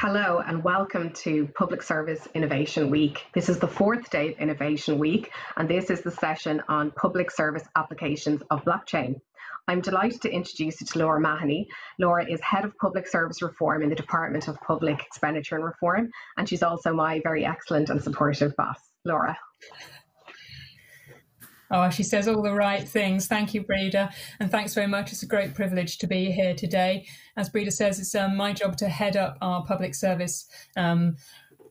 Hello and welcome to Public Service Innovation Week. This is the fourth day of Innovation Week, and this is the session on public service applications of blockchain. I'm delighted to introduce you to Laura Mahoney. Laura is Head of Public Service Reform in the Department of Public Expenditure and Reform, and she's also my very excellent and supportive boss. Laura. Oh, she says all the right things. Thank you, Breda, and thanks very much. It's a great privilege to be here today. As Breda says, it's my job to head up our public service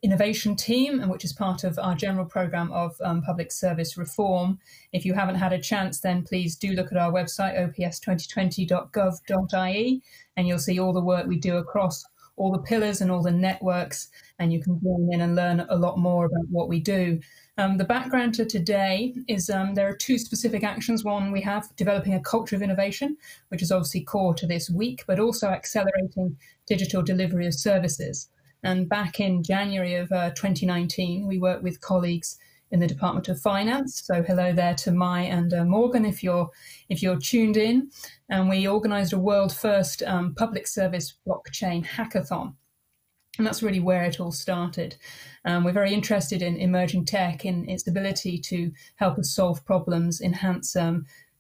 innovation team, which is part of our general programme of public service reform. If you haven't had a chance, then please do look at our website, ops2020.gov.ie, and you'll see all the work we do across all the pillars and all the networks, and you can join in and learn a lot more about what we do. The background to today is there are two specific actions. One, we have developing a culture of innovation, which is obviously core to this week, but also accelerating digital delivery of services. And back in January of 2019, we worked with colleagues in the Department of Finance. So hello there to Mai and Morgan, if you're tuned in. And we organised a world first public service blockchain hackathon. And that's really where it all started. We're very interested in emerging tech, in its ability to help us solve problems, enhance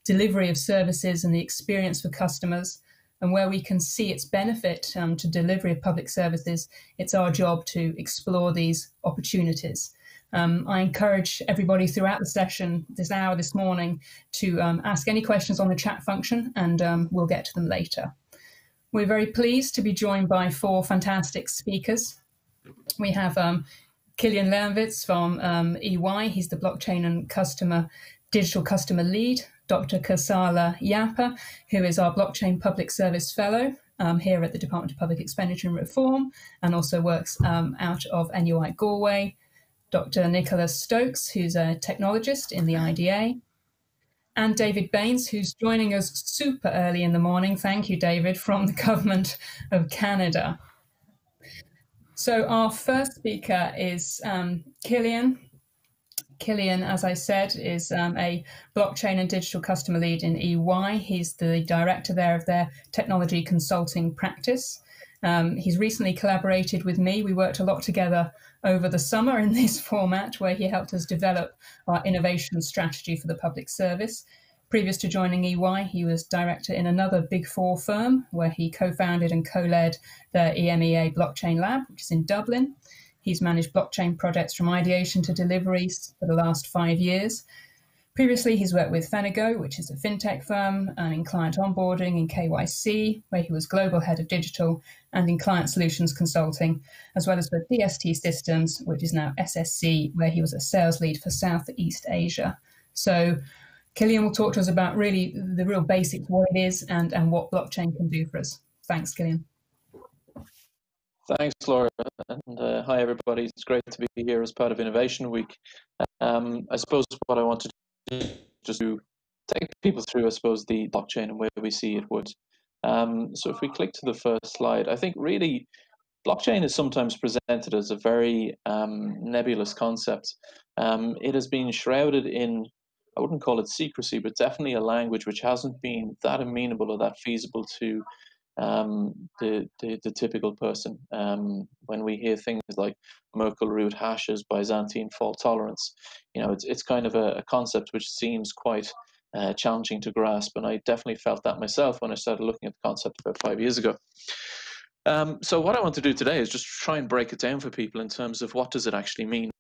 delivery of services and the experience for customers. And where we can see its benefit to delivery of public services, it's our job to explore these opportunities. I encourage everybody throughout the session, this hour this morning, to ask any questions on the chat function, and we'll get to them later. We're very pleased to be joined by four fantastic speakers. We have Cillian Leonowicz from EY. He's the blockchain and digital customer lead. Dr. Kosala Yapa, who is our blockchain public service fellow here at the Department of Public Expenditure and Reform, and also works out of NUI Galway. Dr. Nicola Stokes, who's a technologist in the IDA. And David Baines, who's joining us super early in the morning. Thank you, David, from the Government of Canada. So our first speaker is Cillian. Cillian, as I said, is a blockchain and digital customer lead in EY. He's the director there of their technology consulting practice. He's recently collaborated with me. We worked a lot together over the summer in this format, where he helped us develop our innovation strategy for the public service. Previous to joining EY, he was director in another Big Four firm, where he co-founded and co-led the EMEA Blockchain Lab, which is in Dublin. He's managed blockchain projects from ideation to delivery for the last 5 years. Previously, he's worked with Fenego, which is a fintech firm, and in client onboarding in KYC, where he was global head of digital, and in client solutions consulting, as well as with DST Systems, which is now SSC, where he was a sales lead for Southeast Asia. So Cillian will talk to us about really the real basics, what it is and what blockchain can do for us. Thanks, Cillian. Thanks, Laura, and hi, everybody. It's great to be here as part of Innovation Week. I suppose what I want to just to take people through, I suppose, the blockchain and where we see it would. So if we click to the first slide, I think really blockchain is sometimes presented as a very nebulous concept. It has been shrouded in, I wouldn't call it secrecy, but definitely a language which hasn't been that amenable or that feasible to the typical person. When we hear things like Merkle root hashes, Byzantine fault tolerance, it's kind of a concept which seems quite challenging to grasp, and I definitely felt that myself when I started looking at the concept about 5 years ago. So what I want to do today is just try and break it down for people in terms of what does it actually mean,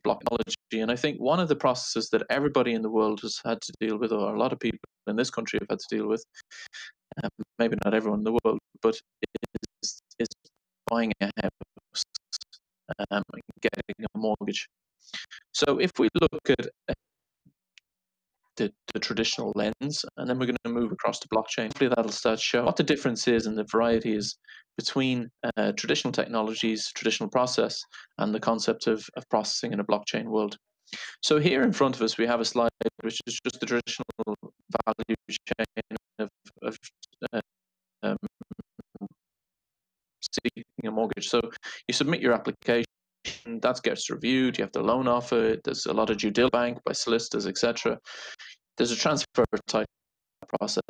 blockchain. And I think one of the processes that everybody in the world has had to deal with, or a lot of people in this country have had to deal with, maybe not everyone in the world, but is buying a house and getting a mortgage. So if we look at the traditional lens, and then we're going to move across to blockchain, hopefully that'll start showing what the difference is and the variety is between traditional technologies, traditional process, and the concept of processing in a blockchain world. So here in front of us, we have a slide which is just the traditional value chain of seeking a mortgage. So you submit your application, that gets reviewed, you have the loan offer, there's a lot of due diligence bank by solicitors, etc. There's a transfer of title process.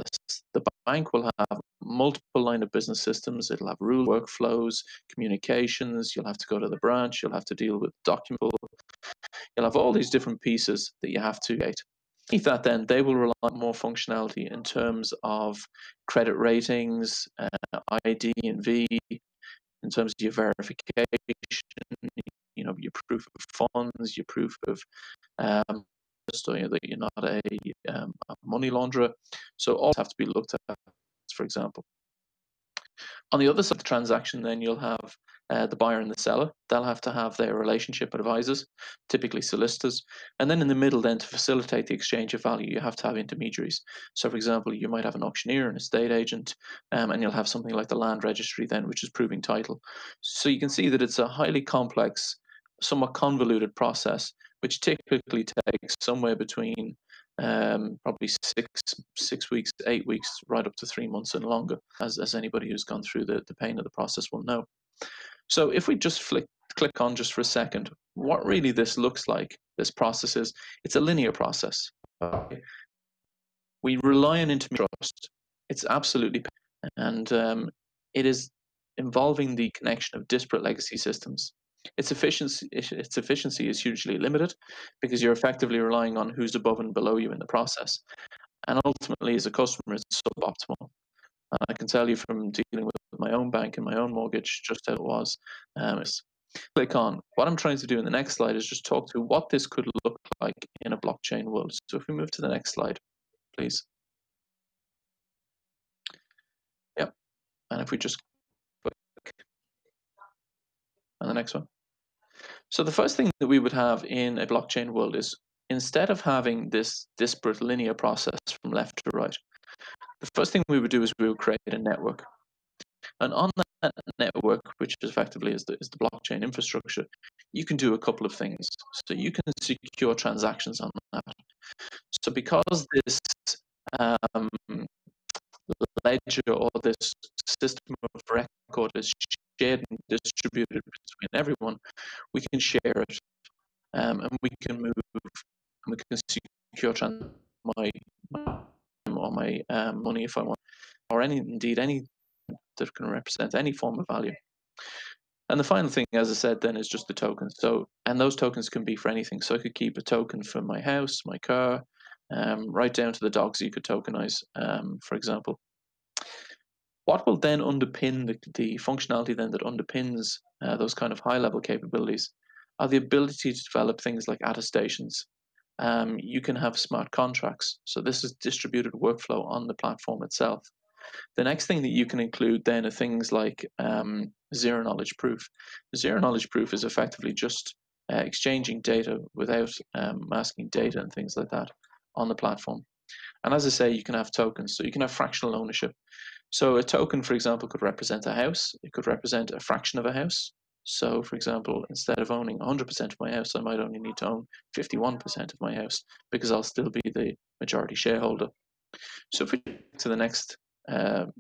The bank will have multiple line of business systems. It'll have rule workflows, communications. You'll have to go to the branch. You'll have to deal with documents. You'll have all these different pieces that you have to create. Beneath that, then they will rely on more functionality in terms of credit ratings, ID and V, in terms of your verification, your proof of funds, your proof of so that you're not a money launderer. So all have to be looked at, for example. On the other side of the transaction, then you'll have the buyer and the seller. They'll have to have their relationship advisors, typically solicitors. And then in the middle, then to facilitate the exchange of value, you have to have intermediaries. So for example, you might have an auctioneer, an estate agent, and you'll have something like the land registry then, which is proving title. So you can see that it's a highly complex, somewhat convoluted process, which typically takes somewhere between probably six weeks, 8 weeks, right up to 3 months and longer, as anybody who's gone through the pain of the process will know. So if we just click on just for a second, what really this looks like, this process is, it's a linear process. We rely on intermediate trust. It's absolutely, and it is involving the connection of disparate legacy systems. Its efficiency is hugely limited because you're effectively relying on who's above and below you in the process. And ultimately, as a customer, it's suboptimal. I can tell you from dealing with my own bank and my own mortgage just how it was. Click on. What I'm trying to do in the next slide is just talk to what this could look like in a blockchain world. So if we move to the next slide, please. Yep. And if we just click on the next one. So the first thing that we would have in a blockchain world is, instead of having this disparate linear process from left to right, the first thing we would do is we would create a network. And on that network, which effectively is the blockchain infrastructure, you can do a couple of things. So you can secure transactions on that. So because this ledger or this system of record is shared and distributed between everyone, we can share it, and we can move, and we can secure my money if I want, or any that can represent any form of value. And the final thing, as I said, then is just the tokens. So, and those tokens can be for anything. So I could keep a token for my house, my car, right down to the dogs you could tokenize, for example. What will then underpin the functionality then that underpins those kind of high-level capabilities are the ability to develop things like attestations. You can have smart contracts. So this is distributed workflow on the platform itself. The next thing that you can include then are things like zero-knowledge proof. Zero-knowledge proof is effectively just exchanging data without masking data and things like that on the platform. And as I say, you can have tokens. So you can have fractional ownership. So a token, for example, could represent a house. It could represent a fraction of a house. So, for example, instead of owning 100% of my house, I might only need to own 51% of my house because I'll still be the majority shareholder. So if we go to the next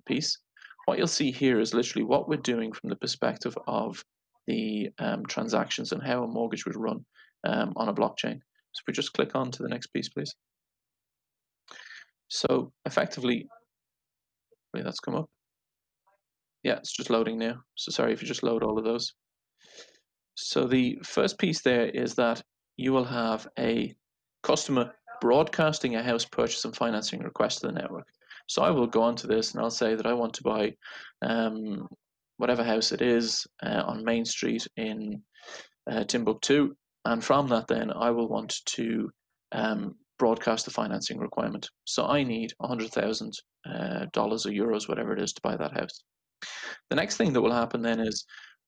piece, what you'll see here is literally what we're doing from the perspective of the transactions and how a mortgage would run on a blockchain. So if we just click on to the next piece, please. So effectively, wait, that's come up. Yeah, it's just loading now. So sorry if you just load all of those. So the first piece there is that you will have a customer broadcasting a house purchase and financing request to the network. So I will go onto this and I'll say that I want to buy whatever house it is on Main Street in Timbuktu. And from that then I will want to broadcast the financing requirement. So I need $100,000 or euros, whatever it is, to buy that house. The next thing that will happen then is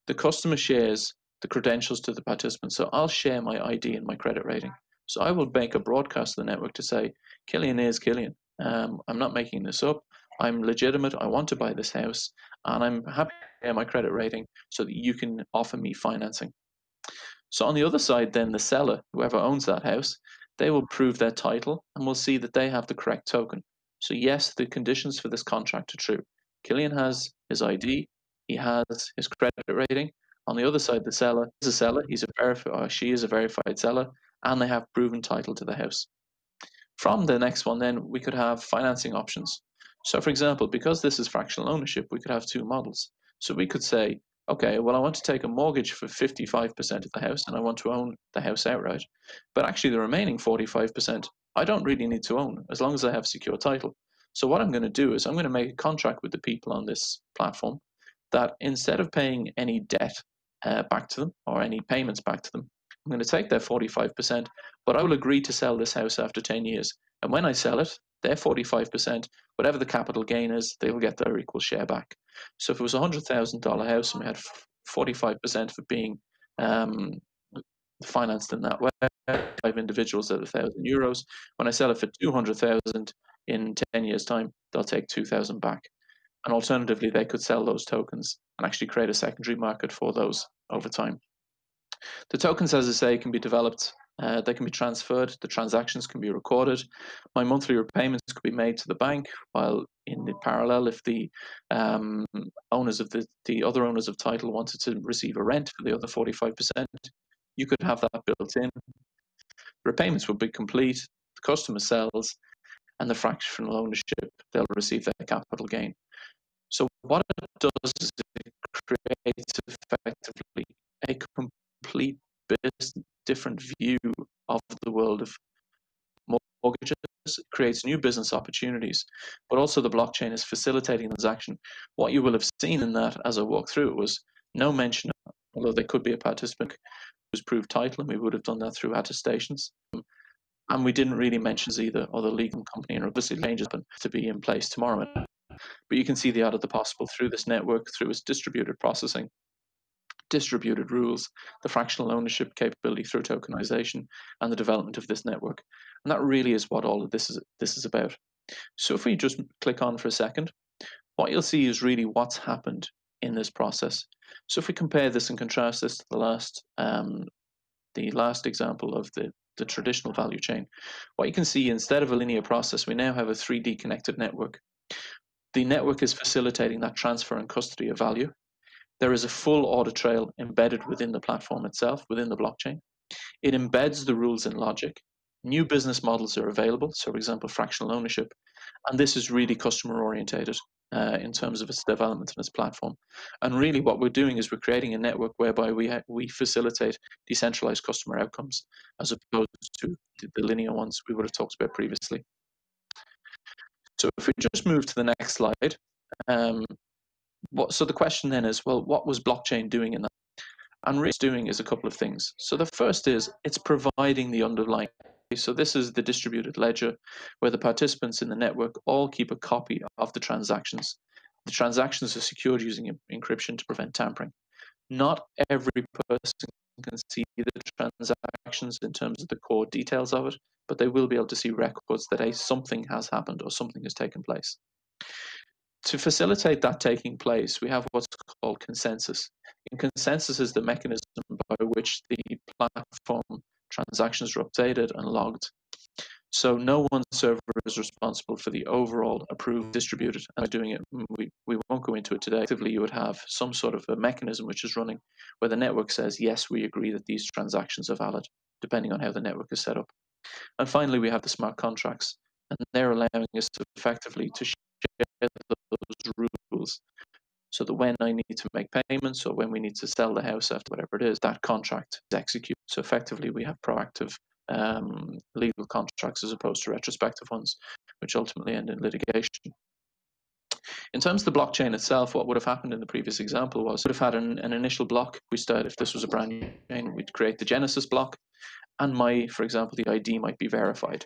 the customer shares the credentials to the participant. So I'll share my ID and my credit rating. So I will make a broadcast to the network to say, Cillian is Cillian. I'm not making this up. I'm legitimate. I want to buy this house, and I'm happy to share my credit rating so that you can offer me financing. So on the other side, then the seller, whoever owns that house, they will prove their title, and we'll see that they have the correct token. So yes, the conditions for this contract are true. Cillian has his ID. He has his credit rating. On the other side, the seller is a seller. He's a verified, or she is a verified seller, and they have proven title to the house. From the next one, then we could have financing options. So for example, because this is fractional ownership, we could have two models. So we could say, okay, well, I want to take a mortgage for 55% of the house and I want to own the house outright. But actually the remaining 45%, I don't really need to own as long as I have secure title. So what I'm going to do is I'm going to make a contract with the people on this platform that instead of paying any debt back to them or any payments back to them, I'm going to take their 45%, but I will agree to sell this house after 10 years. And when I sell it, their 45%, whatever the capital gain is, they will get their equal share back. So if it was a $100,000 house and we had 45% for being financed in that way, 5 individuals at €1,000. When I sell it for 200,000 in 10 years' time, they'll take 2,000 back. And alternatively, they could sell those tokens and actually create a secondary market for those over time. The tokens, as I say, can be developed, they can be transferred, the transactions can be recorded. My monthly repayments could be made to the bank, while in the parallel, if the owners of the other owners of title wanted to receive a rent for the other 45%, you could have that built in. Repayments would be complete, the customer sells, and the fractional ownership, they'll receive their capital gain. So what it does is it creates effectively a complete different view of the world of mortgages. It creates new business opportunities, but also the blockchain is facilitating transaction. What you will have seen in that as I walk through it was no mention, although there could be a participant who's proved title, and we would have done that through attestations. And we didn't really mention either, or the legal company, and obviously changes to be in place tomorrow. But you can see the art of the possible through this network, through its distributed processing, distributed rules, the fractional ownership capability through tokenization, and the development of this network. And that really is what all of this is about. So if we just click on for a second, what you'll see is really what's happened in this process. So if we compare this and contrast this to the last example of the traditional value chain, what you can see, instead of a linear process, we now have a 3D connected network. The network is facilitating that transfer and custody of value. There is a full audit trail embedded within the platform itself, within the blockchain. It embeds the rules in logic. New business models are available, so for example, fractional ownership, and this is really customer orientated in terms of its development and its platform. And really what we're doing is we're creating a network whereby we facilitate decentralized customer outcomes as opposed to the linear ones we would have talked about previously. So if we just move to the next slide, so the question then is, well, what was blockchain doing in that? And really it's doing is a couple of things. So the first is it's providing the underlying. So this is the distributed ledger where the participants in the network all keep a copy of the transactions. The transactions are secured using encryption to prevent tampering. Not every person can see the transactions in terms of the core details of it, but they will be able to see records that something has happened or something has taken place. To facilitate that taking place, we have what's called consensus. And consensus is the mechanism by which the platform transactions are updated and logged. So no one server is responsible for the overall approved distributed. And by doing it, we won't go into it today. Effectively, you would have some sort of a mechanism which is running where the network says, yes, we agree that these transactions are valid, depending on how the network is set up. And finally, we have the smart contracts, and they're allowing us to effectively to share those rules so that when I need to make payments or when we need to sell the house after whatever it is, that contract is executed. So effectively, we have proactive legal contracts as opposed to retrospective ones, which ultimately end in litigation. In terms of the blockchain itself, what would have happened in the previous example was we would have had an initial block. We started, if this was a brand new chain, we'd create the Genesis block, and for example, the ID might be verified.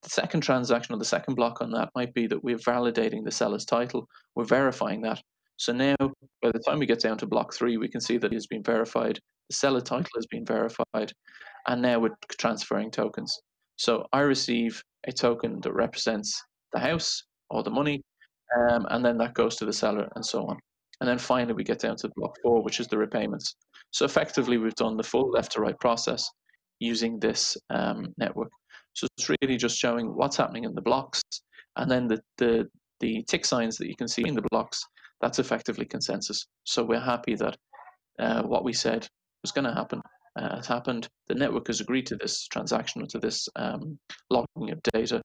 The second transaction or the second block on that might be that we're validating the seller's title. We're verifying that. So now, by the time we get down to block 3, we can see that it has been verified. The seller title has been verified. And now we're transferring tokens. So I receive a token that represents the house or the money, and then that goes to the seller and so on. And then finally, we get down to block 4, which is the repayments. So effectively, we've done the full left to right process using this network. So it's really just showing what's happening in the blocks, and then the tick signs that you can see in the blocks, that's effectively consensus. So we're happy that what we said was going to happen has happened. The network has agreed to this transaction or to this logging of data,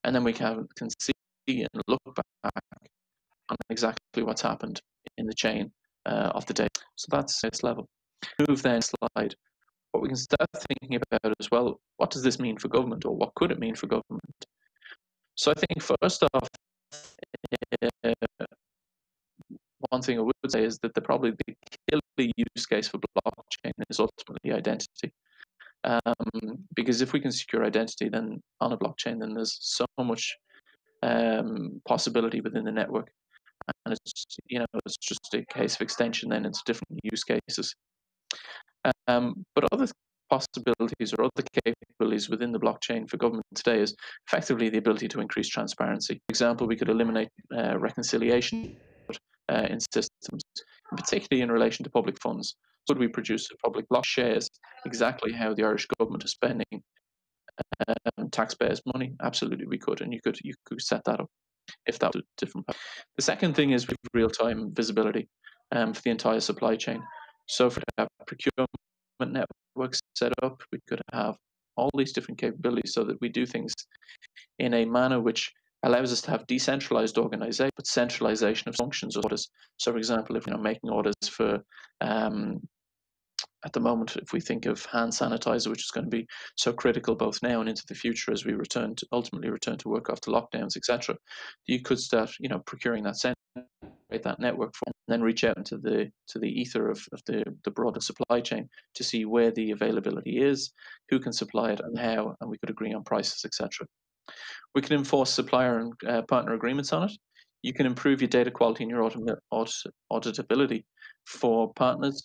and then we can see and look back on exactly what's happened in the chain of the data. So that's its level. Move then slide. What we can start thinking about as well, what does this mean for government, or what could it mean for government? So I think first off, one thing I would say is that probably the killer use case for blockchain is ultimately identity. Because if we can secure identity then on a blockchain, then there's so much possibility within the network. And it's just a case of extension then into different use cases. But other possibilities or other capabilities within the blockchain for government today is effectively the ability to increase transparency. For example, we could eliminate reconciliation in systems, particularly in relation to public funds. Could we produce a public block shares exactly how the Irish government is spending taxpayers' money? Absolutely, we could, and you could set that up if that was a different path. The second thing is real-time visibility for the entire supply chain. So if we have procurement networks set up, we could have all these different capabilities so that we do things in a manner which allows us to have decentralized organization, but centralization of functions or orders. So for example, if making orders for at the moment, if we think of hand sanitizer, which is going to be so critical both now and into the future as we ultimately return to work after lockdowns, etc., you could start, procuring that that network for, and then reach out into the ether of the broader supply chain to see where the availability is, who can supply it, and how, and we could agree on prices, etc. We can enforce supplier and partner agreements on it. You can improve your data quality and your auditability for partners,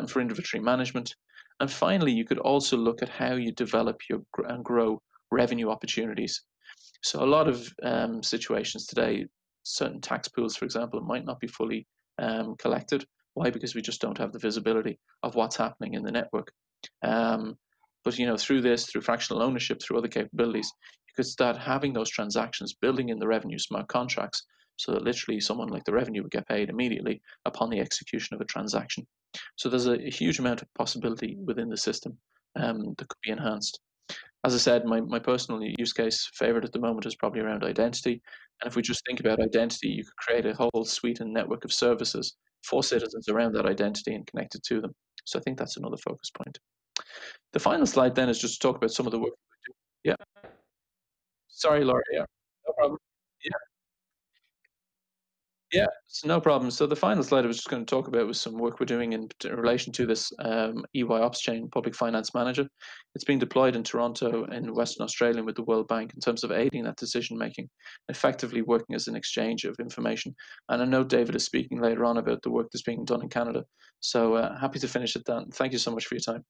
for inventory management. And finally, you could also look at how you develop and grow revenue opportunities. So a lot of situations today, certain tax pools, for example, might not be fully collected. Why? Because we just don't have the visibility of what's happening in the network. But through fractional ownership, through other capabilities, you could start having those transactions, building in the revenue smart contracts, so that literally someone like the revenue would get paid immediately upon the execution of a transaction. So there's a huge amount of possibility within the system that could be enhanced. As I said, my personal use case favorite at the moment is probably around identity. And if we just think about identity, you could create a whole suite and network of services for citizens around that identity and connected to them. So I think that's another focus point. The final slide then is just to talk about some of the work we do. Yeah. Sorry, Laura. Yeah, no problem. Yeah, it's no problem. So the final slide I was just going to talk about was some work we're doing in relation to this EY Ops Chain Public Finance Manager. It's being deployed in Toronto in Western Australia with the World Bank in terms of aiding that decision making, effectively working as an exchange of information. And I know David is speaking later on about the work that's being done in Canada. So happy to finish it then. Thank you so much for your time.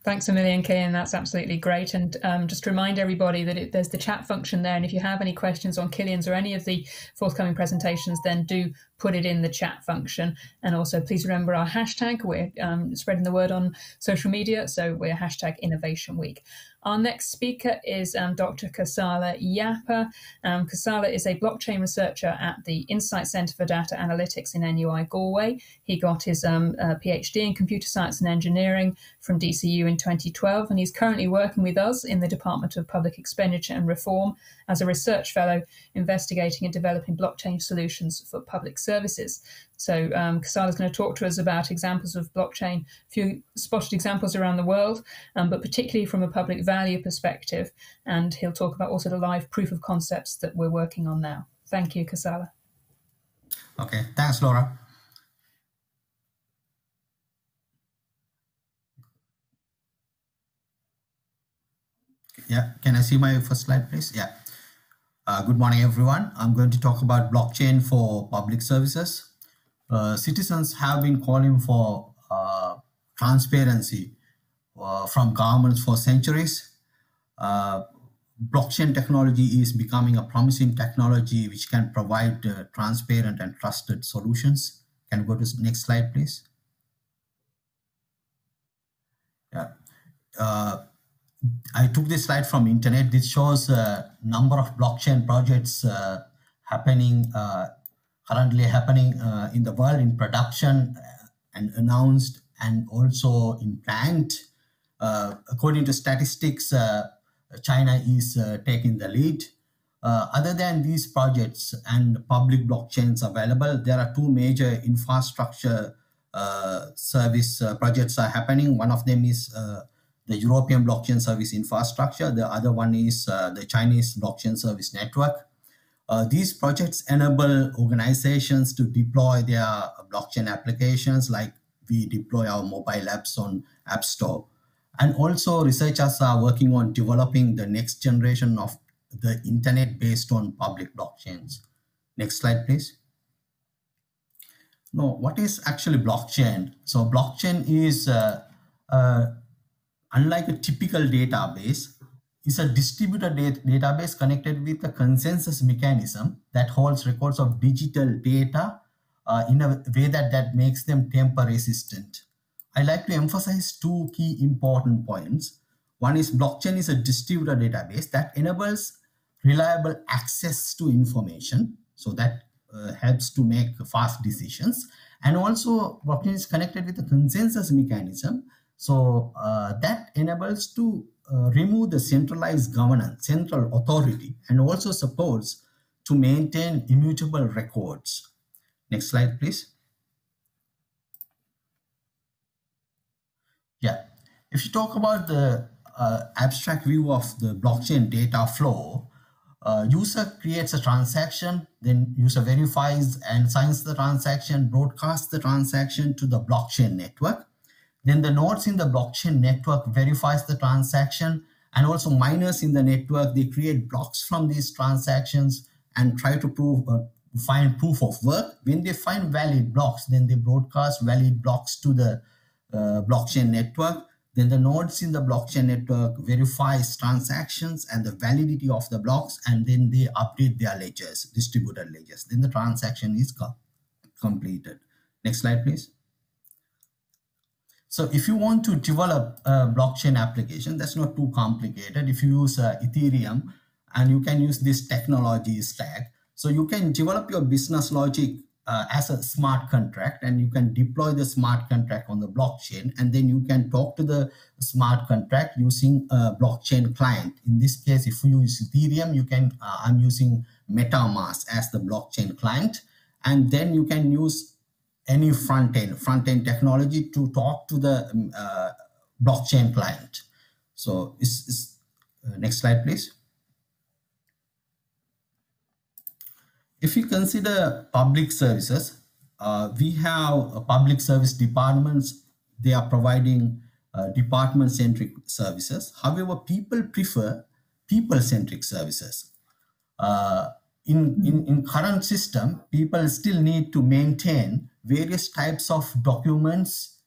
Thanks a million, Cillian. That's absolutely great. And just to remind everybody that there's the chat function there. And if you have any questions on Cillian's or any of the forthcoming presentations, then do put it in the chat function. And also, please remember our hashtag. We're spreading the word on social media, so we're #InnovationWeek. Our next speaker is Dr. Kosala Yapa. Kosala is a blockchain researcher at the Insight Centre for Data Analytics in NUI Galway. He got his PhD in Computer Science and Engineering from DCU in 2012, and he's currently working with us in the Department of Public Expenditure and Reform as a research fellow investigating and developing blockchain solutions for public services. So Kosala is going to talk to us about examples of blockchain, a few spotted examples around the world, but particularly from a public value perspective. And he'll talk about also the live proof of concepts that we're working on now. Thank you, Kosala. Okay, thanks, Laura. Yeah, can I see my first slide, please? Yeah. Good morning, everyone. I'm going to talk about blockchain for public services. Citizens have been calling for transparency from governments for centuries. Blockchain technology is becoming a promising technology which can provide transparent and trusted solutions. Can we go to the next slide, please? Yeah. I took this slide from internet. This shows a number of blockchain projects currently happening in the world in production and announced and also in planned. According to statistics, China is taking the lead. Other than these projects and public blockchains available, there are two major infrastructure service projects are happening. One of them is the European Blockchain Service Infrastructure. The other one is the Chinese Blockchain Service Network. These projects enable organizations to deploy their blockchain applications, like we deploy our mobile apps on App Store. And also researchers are working on developing the next generation of the internet based on public blockchains. Next slide, please. Now, what is actually blockchain? So blockchain is, unlike a typical database, is a distributed database connected with a consensus mechanism that holds records of digital data in a way that makes them tamper resistant. I like to emphasize two key important points. One is blockchain is a distributed database that enables reliable access to information, so that helps to make fast decisions. And also blockchain is connected with a consensus mechanism, so that enables to remove the centralized governance, central authority, and also supports to maintain immutable records. Next slide, please. Yeah, if you talk about the abstract view of the blockchain data flow, user creates a transaction, then user verifies and signs the transaction, broadcasts the transaction to the blockchain network. Then the nodes in the blockchain network verifies the transaction, and also miners in the network, they create blocks from these transactions and try to find proof of work. When they find valid blocks, then they broadcast valid blocks to the blockchain network. Then the nodes in the blockchain network verifies transactions and the validity of the blocks, and then they update their ledgers, distributed ledgers. Then the transaction is completed. Next slide, please. So if you want to develop a blockchain application, that's not too complicated. If you use Ethereum, and you can use this technology stack, so you can develop your business logic as a smart contract, and you can deploy the smart contract on the blockchain, and then you can talk to the smart contract using a blockchain client. In this case, if you use Ethereum, you can, I'm using MetaMask as the blockchain client, and then you can use any front-end technology to talk to the blockchain client. So next slide, please. If you consider public services, we have public service departments. They are providing department-centric services. However, people prefer people-centric services. In current system, people still need to maintain various types of documents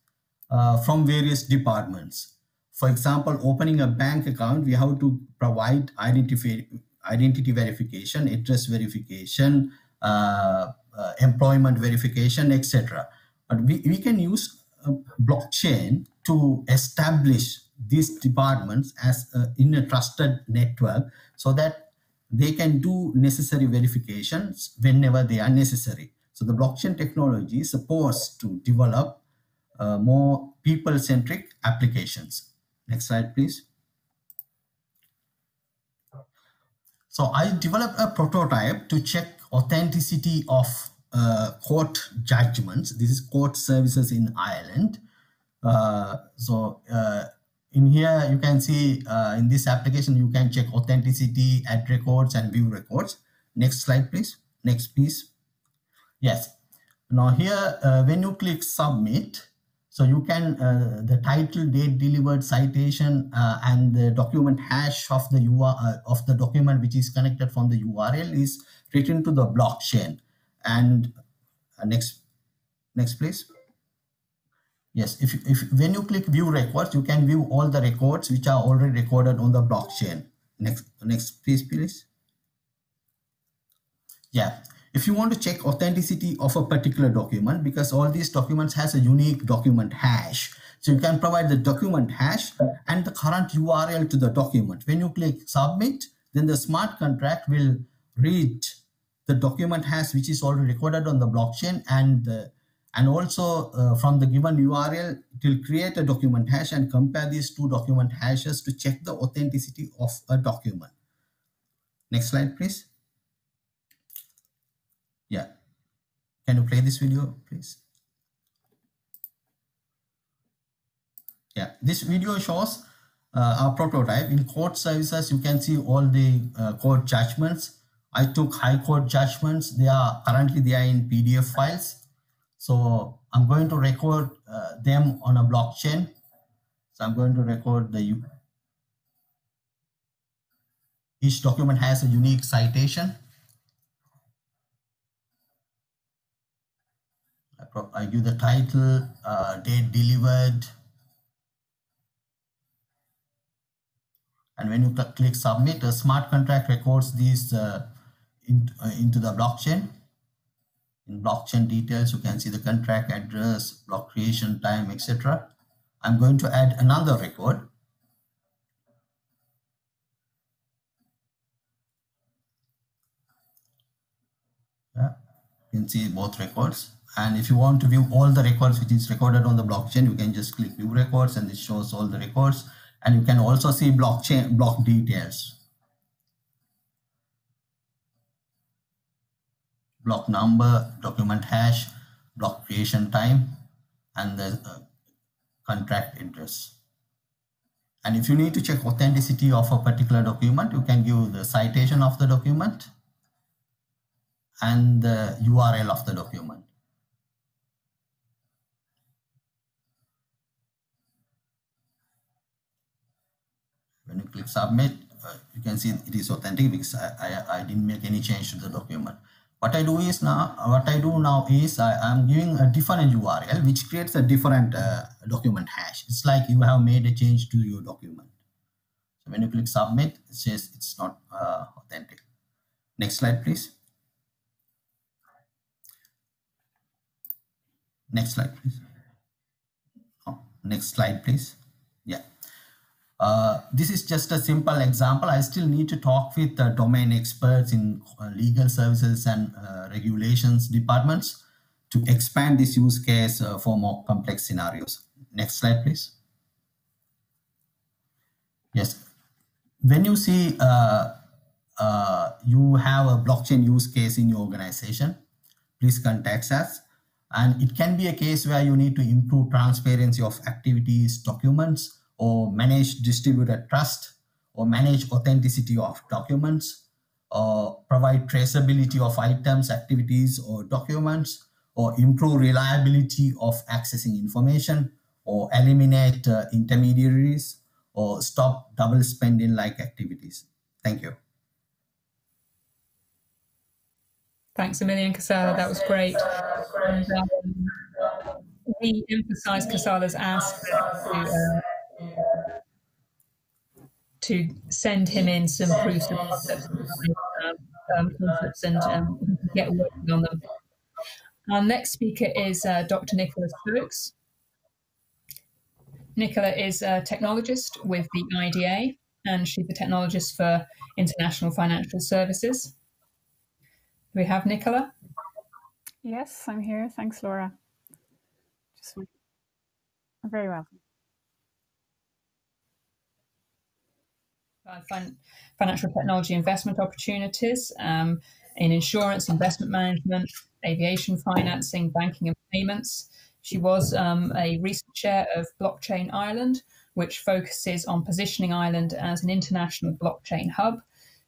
from various departments. For example, opening a bank account, we have to provide identity verification, address verification, employment verification, etc. But we can use blockchain to establish these departments as in a trusted network, so that they can do necessary verifications whenever they are necessary. So the blockchain technology is supposed to develop more people-centric applications. Next slide, please. So I developed a prototype to check authenticity of court judgments. This is court services in Ireland. In here, you can see in this application, you can check authenticity, add records, and view records. Next slide, please. Next, please. Yes. Now here, when you click submit, so you can, the title, date delivered, citation, and the document hash of the URL of the document which is connected from the URL is written to the blockchain. And next, please. Yes, if when you click view records, you can view all the records which are already recorded on the blockchain. Next, please. Yeah. If you want to check authenticity of a particular document, because all these documents has a unique document hash, so you can provide the document hash and the current URL to the document. When you click submit, then the smart contract will read the document hash which is already recorded on the blockchain, and And also from the given URL, it will create a document hash and compare these two document hashes to check the authenticity of a document. Next slide, please. Yeah. Can you play this video, please? Yeah, this video shows our prototype. In court services, you can see all the court judgments. I took high court judgments. They are currently in PDF files. So I'm going to record them on a blockchain. So I'm going to record each document has a unique citation. I give the title, date delivered. And when you click submit, a smart contract records these into the blockchain. In blockchain details, you can see the contract address, block creation time, etc. I'm going to add another record. Yeah, you can see both records. And if you want to view all the records which is recorded on the blockchain, you can just click view records and it shows all the records. And you can also see block details. Block number, document hash, block creation time, and the contract address. And if you need to check authenticity of a particular document, you can give the citation of the document and the URL of the document. When you click submit, you can see it is authentic because I didn't make any change to the document. What I do now is I'm giving a different URL which creates a different document hash. It's like you have made a change to your document. So when you click submit, it says it's not authentic. Next slide, please. Next slide, please. Oh, next slide, please. Yeah. This is just a simple example. I still need to talk with domain experts in legal services and regulations departments to expand this use case for more complex scenarios. Next slide, please. Yes. When you see you have a blockchain use case in your organization, please contact us. And it can be a case where you need to improve transparency of activities, documents, or manage distributed trust, or manage authenticity of documents, or provide traceability of items, activities, or documents, or improve reliability of accessing information, or eliminate intermediaries, or stop double spending like activities. Thank you. Thanks a million, Kosala. That was great. And, we emphasise Kosala's ask to send him in some proofs of concepts and get working on them. Our next speaker is Dr. Nicola Stokes. Nicola is a technologist with the IDA, and she's a technologist for international financial services. Do we have Nicola? Yes, I'm here. Thanks, Laura. Very well. Financial technology investment opportunities in insurance, investment management, aviation financing, banking and payments. She was a recent chair of Blockchain Ireland, which focuses on positioning Ireland as an international blockchain hub.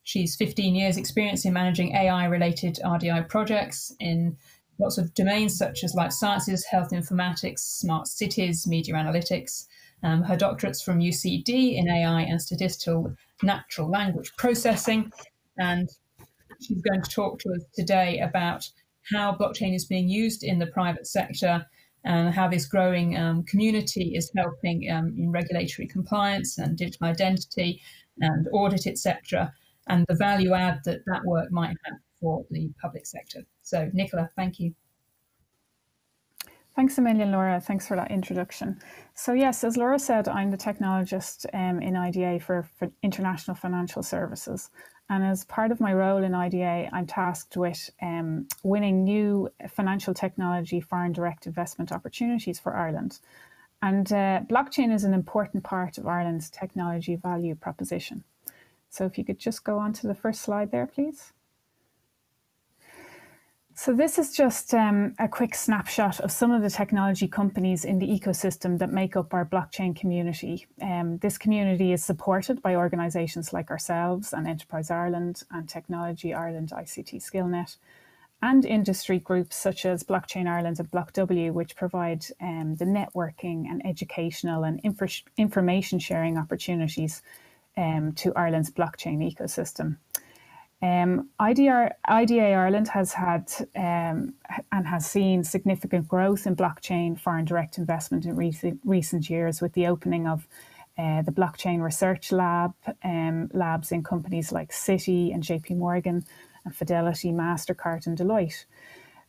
She's 15 years experience in managing AI-related RDI projects in lots of domains such as life sciences, health informatics, smart cities, media analytics. Her doctorate's from UCD in AI and statistical natural language processing. And she's going to talk to us today about how blockchain is being used in the private sector and how this growing community is helping in regulatory compliance and digital identity and audit, etc., and the value add that that work might have for the public sector. So, Nicola, thank you. Thanks a million, Laura. Thanks for that introduction. So yes, as Laura said, I'm the technologist in IDA for International Financial Services. And as part of my role in IDA, I'm tasked with winning new financial technology foreign direct investment opportunities for Ireland. And blockchain is an important part of Ireland's technology value proposition. So if you could just go on to the first slide there, please. So this is just a quick snapshot of some of the technology companies in the ecosystem that make up our blockchain community. This community is supported by organisations like ourselves and Enterprise Ireland and Technology Ireland ICT SkillNet, and industry groups such as Blockchain Ireland and BlockW, which provide the networking and educational and information sharing opportunities to Ireland's blockchain ecosystem. IDA Ireland has had and has seen significant growth in blockchain foreign direct investment in recent years, with the opening of the Blockchain Research Lab, labs in companies like Citi and JP Morgan, and Fidelity, MasterCard and Deloitte.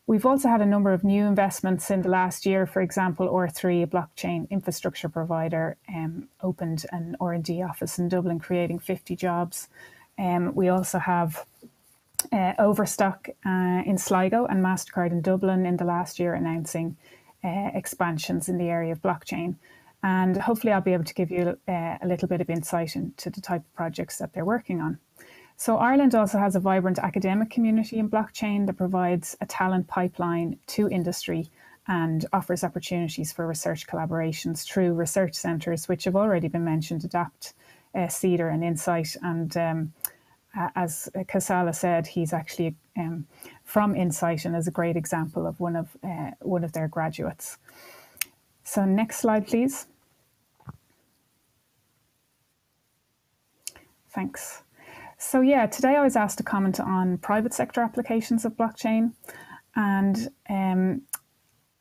We've also had a number of new investments in the last year. For example, R3, a blockchain infrastructure provider, opened an R&D office in Dublin, creating 50 jobs. We also have Overstock in Sligo and MasterCard in Dublin in the last year announcing expansions in the area of blockchain. And hopefully I'll be able to give you a little bit of insight into the type of projects that they're working on. So Ireland also has a vibrant academic community in blockchain that provides a talent pipeline to industry and offers opportunities for research collaborations through research centres, which have already been mentioned, ADAPT, CEDAR and Insight. And as Kosala said, he's actually from Insight and is a great example of one of their graduates. So next slide, please. Thanks. So yeah, today I was asked to comment on private sector applications of blockchain. And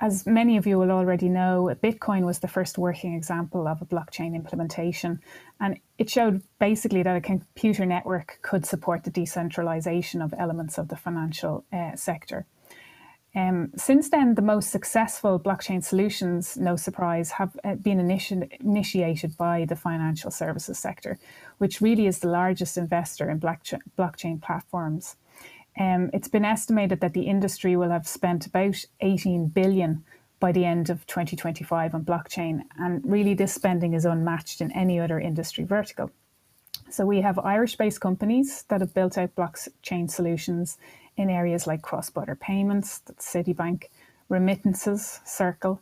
as many of you will already know, Bitcoin was the first working example of a blockchain implementation. And it showed basically that a computer network could support the decentralization of elements of the financial sector. Since then, the most successful blockchain solutions, no surprise, have been initiated by the financial services sector, which really is the largest investor in blockchain platforms. It's been estimated that the industry will have spent about 18 billion by the end of 2025 on blockchain. And really this spending is unmatched in any other industry vertical. So we have Irish-based companies that have built out blockchain solutions in areas like cross-border payments, that's Citibank, remittances, Circle,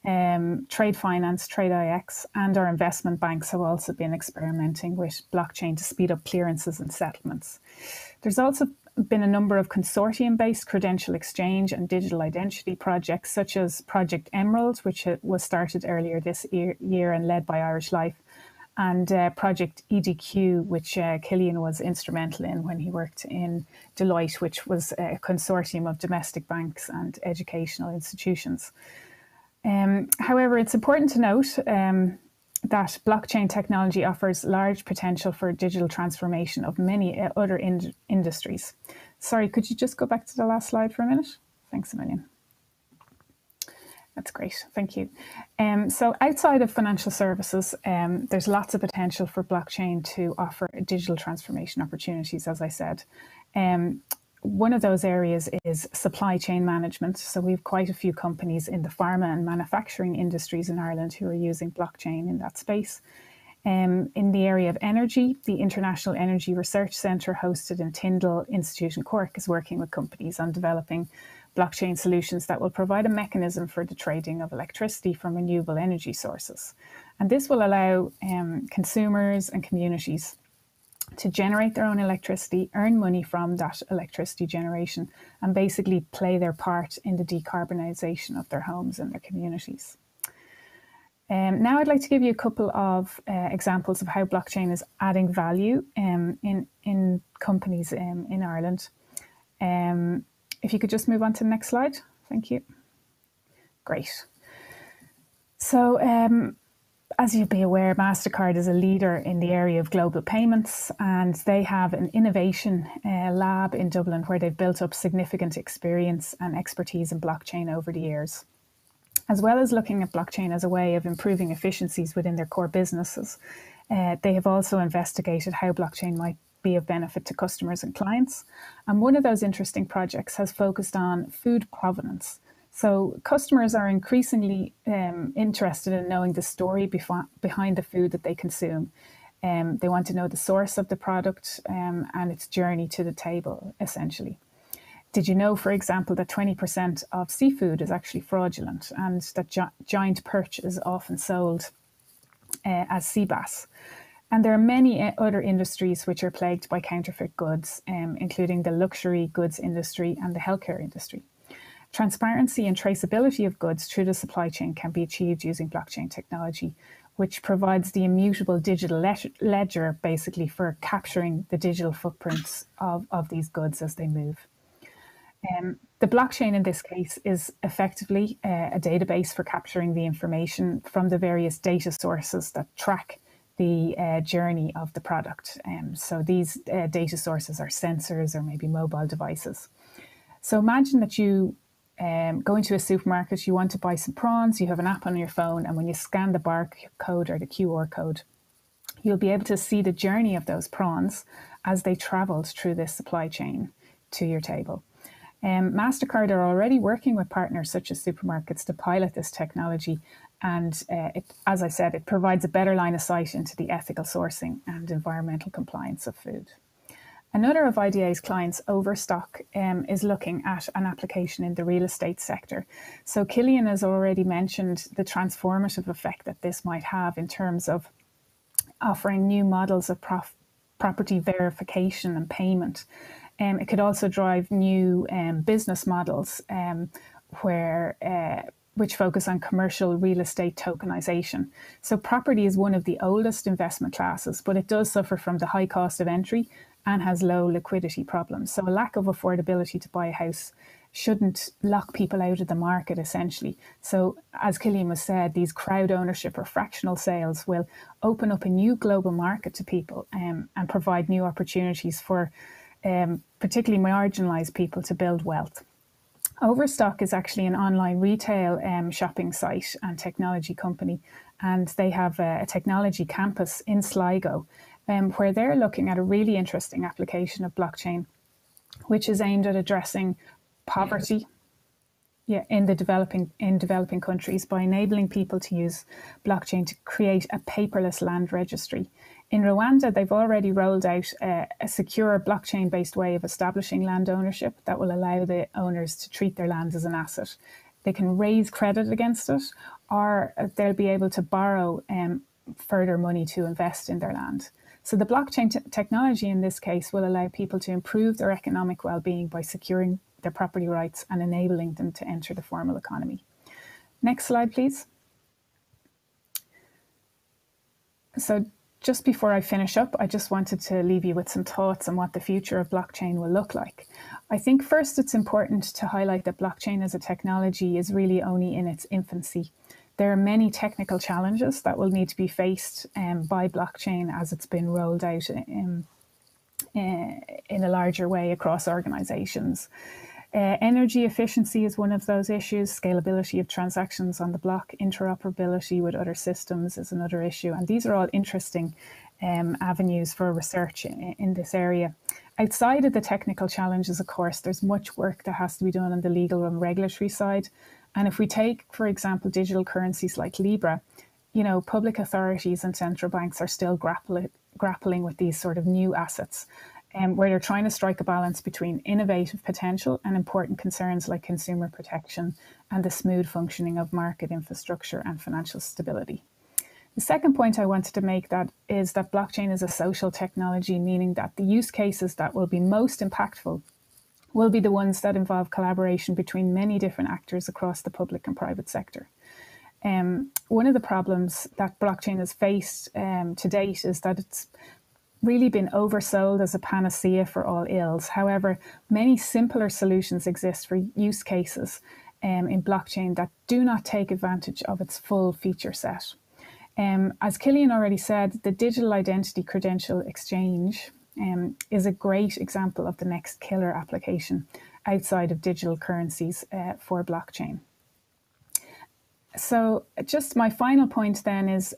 trade finance, TradeIX, and our investment banks have also been experimenting with blockchain to speed up clearances and settlements. There's also been a number of consortium-based credential exchange and digital identity projects, such as Project Emerald, which was started earlier this year and led by Irish Life, and Project EDQ, which Cillian was instrumental in when he worked in Deloitte, which was a consortium of domestic banks and educational institutions. However, it's important to note that blockchain technology offers large potential for digital transformation of many other industries. Sorry, could you just go back to the last slide for a minute? Thanks a million. That's great, thank you. So outside of financial services, there's lots of potential for blockchain to offer digital transformation opportunities, as I said. One of those areas is supply chain management. So we have quite a few companies in the pharma and manufacturing industries in Ireland who are using blockchain in that space. In the area of energy, the International Energy Research Centre hosted in Tyndall Institute in Cork is working with companies on developing blockchain solutions that will provide a mechanism for the trading of electricity from renewable energy sources. And this will allow consumers and communities to generate their own electricity, earn money from that electricity generation, and basically play their part in the decarbonisation of their homes and their communities. Now I'd like to give you a couple of examples of how blockchain is adding value in companies in Ireland. If you could just move on to the next slide. Thank you. Great. So as you'll be aware, MasterCard is a leader in the area of global payments, and they have an innovation lab in Dublin where they've built up significant experience and expertise in blockchain over the years. As well as looking at blockchain as a way of improving efficiencies within their core businesses, they have also investigated how blockchain might be of benefit to customers and clients. And one of those interesting projects has focused on food provenance. So customers are increasingly interested in knowing the story behind the food that they consume. They want to know the source of the product and its journey to the table, essentially. Did you know, for example, that 20% of seafood is actually fraudulent, and that giant perch is often sold as sea bass? And there are many other industries which are plagued by counterfeit goods, including the luxury goods industry and the healthcare industry. Transparency and traceability of goods through the supply chain can be achieved using blockchain technology, which provides the immutable digital ledger, basically, for capturing the digital footprints of these goods as they move. The blockchain in this case is effectively a database for capturing the information from the various data sources that track the journey of the product. So these data sources are sensors or maybe mobile devices. So imagine that you go into a supermarket, you want to buy some prawns, you have an app on your phone, and when you scan the barcode or the QR code, you'll be able to see the journey of those prawns as they traveled through this supply chain to your table. MasterCard are already working with partners such as supermarkets to pilot this technology, and as I said, it provides a better line of sight into the ethical sourcing and environmental compliance of food. Another of IDA's clients, Overstock, is looking at an application in the real estate sector. So Cillian has already mentioned the transformative effect that this might have in terms of offering new models of property verification and payment. It could also drive new business models which focus on commercial real estate tokenization. So property is one of the oldest investment classes, but it does suffer from the high cost of entry and has low liquidity problems. So a lack of affordability to buy a house shouldn't lock people out of the market, essentially. So as Cillian was said, these crowd ownership or fractional sales will open up a new global market to people and provide new opportunities for particularly marginalized people to build wealth. Overstock is actually an online retail shopping site and technology company, and they have a technology campus in Sligo where they're looking at a really interesting application of blockchain, which is aimed at addressing poverty in developing countries by enabling people to use blockchain to create a paperless land registry. In Rwanda, they've already rolled out a secure blockchain-based way of establishing land ownership that will allow the owners to treat their land as an asset. They can raise credit against it, or they'll be able to borrow further money to invest in their land. So the blockchain technology in this case will allow people to improve their economic well-being by securing their property rights and enabling them to enter the formal economy. Next slide, please. So just before I finish up, I just wanted to leave you with some thoughts on what the future of blockchain will look like. I think first it's important to highlight that blockchain as a technology is really only in its infancy. There are many technical challenges that will need to be faced by blockchain as it's been rolled out in a larger way across organizations. Energy efficiency is one of those issues. Scalability of transactions on the block, interoperability with other systems is another issue. And these are all interesting avenues for research in this area. Outside of the technical challenges, of course, there's much work that has to be done on the legal and regulatory side. And if we take, for example, digital currencies like Libra, you know, public authorities and central banks are still grappling with these sort of new assets, where they're trying to strike a balance between innovative potential and important concerns like consumer protection and the smooth functioning of market infrastructure and financial stability. The second point I wanted to make is that blockchain is a social technology, meaning that the use cases that will be most impactful will be the ones that involve collaboration between many different actors across the public and private sector. One of the problems that blockchain has faced to date is that it's really been oversold as a panacea for all ills. However, many simpler solutions exist for use cases in blockchain that do not take advantage of its full feature set. As Cillian already said, the digital identity credential exchange is a great example of the next killer application outside of digital currencies for blockchain. So just my final point then is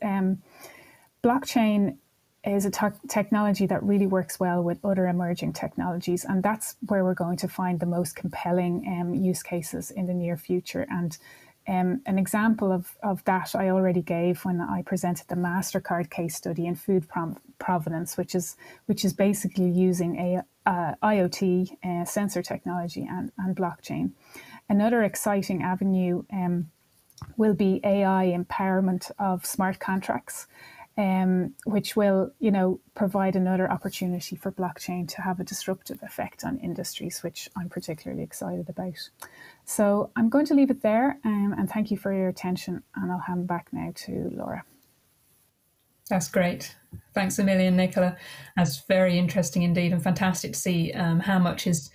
blockchain is a technology that really works well with other emerging technologies, and that's where we're going to find the most compelling use cases in the near future. And an example of that I already gave when I presented the MasterCard case study in food provenance, which is basically using IoT, sensor technology and blockchain. Another exciting avenue will be AI empowerment of smart contracts, which will, provide another opportunity for blockchain to have a disruptive effect on industries, which I'm particularly excited about. So I'm going to leave it there, and thank you for your attention, and I'll hand back now to Laura. That's great. Thanks a million, Nicola. That's very interesting indeed, and fantastic to see how much is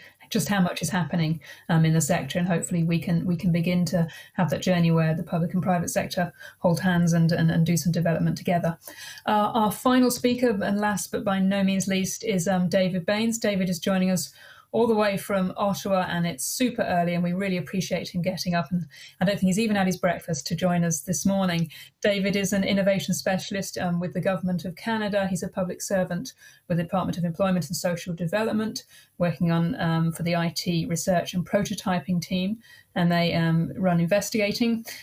happening in the sector, and hopefully we can begin to have that journey where the public and private sector hold hands and do some development together. Our final speaker, and last but by no means least, is David Baines. David is joining us all the way from Ottawa, and it's super early, and we really appreciate him getting up, and I don't think he's even had his breakfast to join us this morning. David is an innovation specialist with the Government of Canada. He's a public servant with the Department of Employment and Social Development, working on for the IT research and prototyping team, and they investigate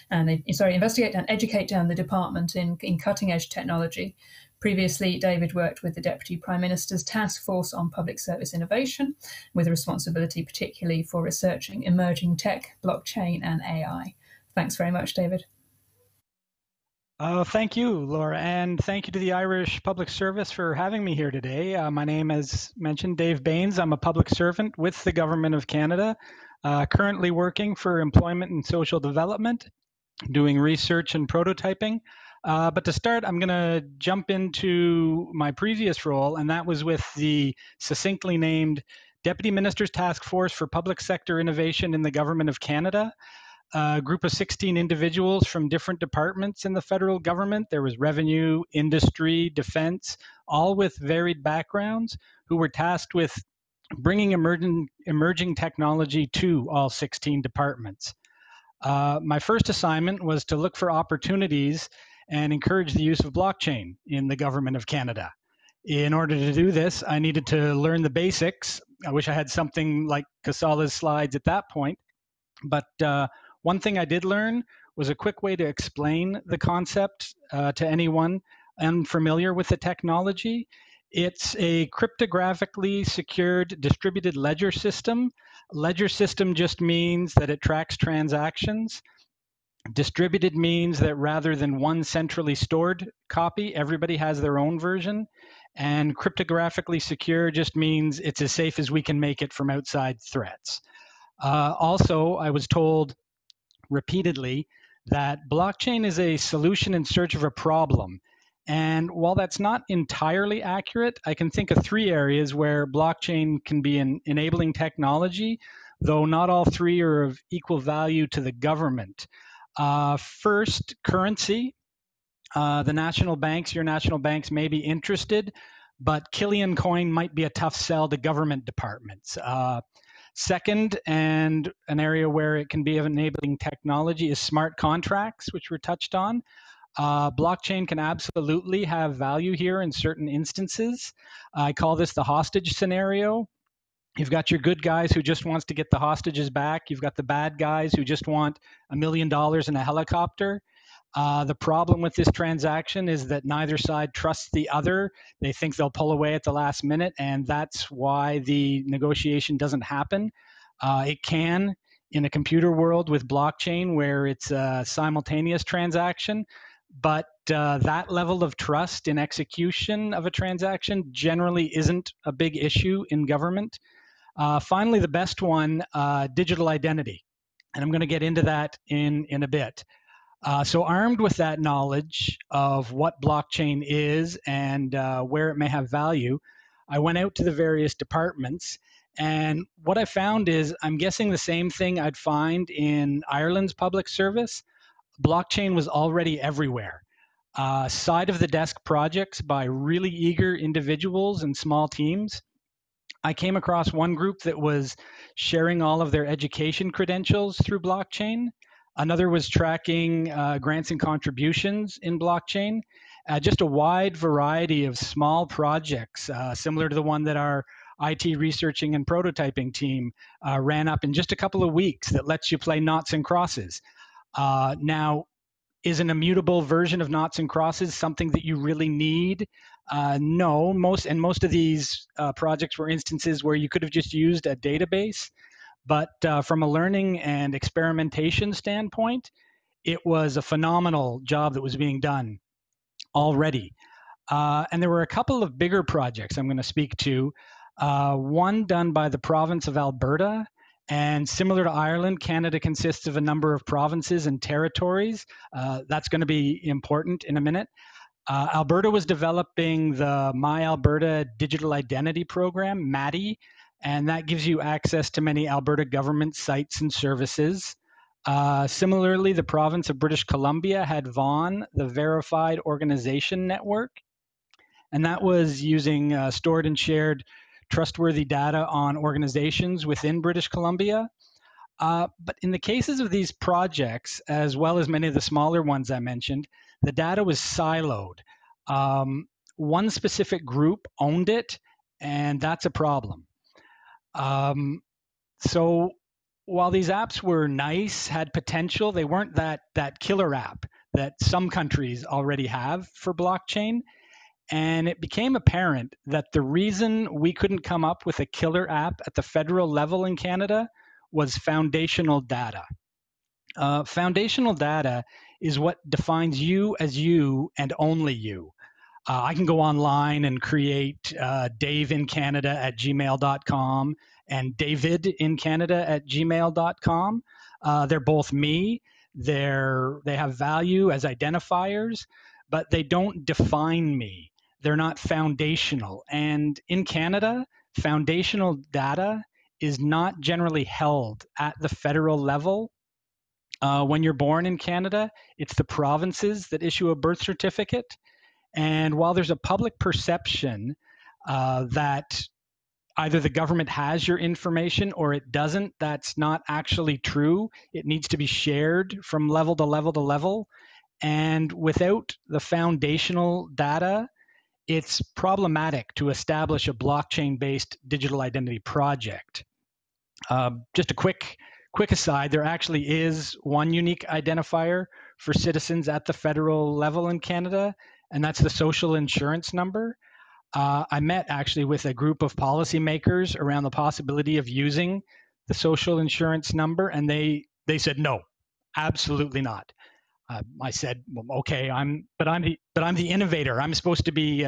and educate the department in cutting-edge technology. Previously, David worked with the Deputy Prime Minister's Task Force on Public Service Innovation, with a responsibility particularly for researching emerging tech, blockchain, and AI. Thanks very much, David. Thank you, Laura, and thank you to the Irish Public Service for having me here today. My name, as mentioned, Dave Baines. I'm a public servant with the Government of Canada, currently working for Employment and Social Development, doing research and prototyping. But to start, I'm going to jump into my previous role, and that was with the succinctly named Deputy Minister's Task Force for Public Sector Innovation in the Government of Canada, a group of 16 individuals from different departments in the federal government. There was revenue, industry, defense, all with varied backgrounds, who were tasked with bringing emerging technology to all 16 departments. My first assignment was to look for opportunities and encourage the use of blockchain in the Government of Canada. In order to do this, I needed to learn the basics. I wish I had something like Kosala's slides at that point, but one thing I did learn was a quick way to explain the concept to anyone unfamiliar with the technology. It's a cryptographically secured distributed ledger system. Ledger system just means that it tracks transactions. Distributed means that rather than one centrally stored copy, everybody has their own version. And cryptographically secure just means it's as safe as we can make it from outside threats. Also, I was told repeatedly that blockchain is a solution in search of a problem. And while that's not entirely accurate, I can think of 3 areas where blockchain can be an enabling technology, though not all 3 are of equal value to the government. First, currency. The national banks, your national banks may be interested, but Cillian coin might be a tough sell to government departments. Second, and an area where it can be of enabling technology, is smart contracts, which were touched on. Blockchain can absolutely have value here in certain instances. I call this the hostage scenario. You've got your good guys who just wants to get the hostages back. You've got the bad guys who just want $1 million in a helicopter. The problem with this transaction is that neither side trusts the other. They think they'll pull away at the last minute, and that's why the negotiation doesn't happen. It can in a computer world with blockchain where it's a simultaneous transaction, but that level of trust in execution of a transaction generally isn't a big issue in government. Finally, the best one, digital identity. And I'm going to get into that in a bit. So armed with that knowledge of what blockchain is and where it may have value, I went out to the various departments. And what I found is, I'm guessing the same thing I'd find in Ireland's public service. Blockchain was already everywhere. Side of the desk projects by really eager individuals and small teams. I came across one group that was sharing all of their education credentials through blockchain. Another was tracking grants and contributions in blockchain. Just a wide variety of small projects, similar to the one that our IT researching and prototyping team ran up in just a couple of weeks, that lets you play noughts and crosses. Now, is an immutable version of noughts and crosses something that you really need? No, most of these projects were instances where you could have just used a database. But from a learning and experimentation standpoint, it was a phenomenal job that was being done already. And there were a couple of bigger projects I'm going to speak to. One done by the province of Alberta. And similar to Ireland, Canada consists of a number of provinces and territories. That's going to be important in a minute. Alberta was developing the My Alberta Digital Identity Program, MADI, and that gives you access to many Alberta government sites and services. Similarly, the province of British Columbia had VAUGN, the Verified Organization Network, and that was using stored and shared trustworthy data on organizations within British Columbia. But in the cases of these projects, as well as many of the smaller ones I mentioned, the data was siloed. One specific group owned it, and that's a problem. So while these apps were nice, had potential, they weren't that killer app that some countries already have for blockchain. And it became apparent that the reason we couldn't come up with a killer app at the federal level in Canada was foundational data. Foundational data is what defines you as you and only you. I can go online and create daveincanada@gmail.com and davidincanada@gmail.com. They're both me. They have value as identifiers, but they don't define me. They're not foundational. And in Canada, foundational data is not generally held at the federal level. When you're born in Canada, it's the provinces that issue a birth certificate. And while there's a public perception that either the government has your information or it doesn't, that's not actually true. It needs to be shared from level to level to level. And without the foundational data, it's problematic to establish a blockchain-based digital identity project. Just a quick aside, there actually is one unique identifier for citizens at the federal level in Canada, and that's the social insurance number. I met actually with a group of policymakers around the possibility of using the social insurance number, and they said no, absolutely not. I said, well, okay, but I'm the innovator. I'm supposed to be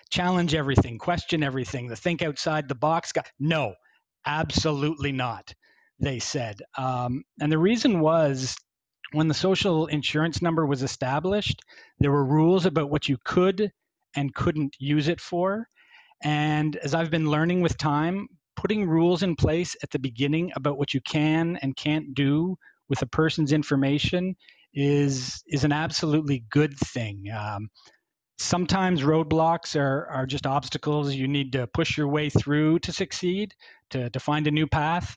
challenge everything, question everything, the think outside the box guy. No, absolutely not, they said. And the reason was, when the social insurance number was established, there were rules about what you could and couldn't use it for. And as I've been learning with time, putting rules in place at the beginning about what you can and can't do with a person's information is an absolutely good thing. Sometimes roadblocks are just obstacles you need to push your way through to succeed, to find a new path.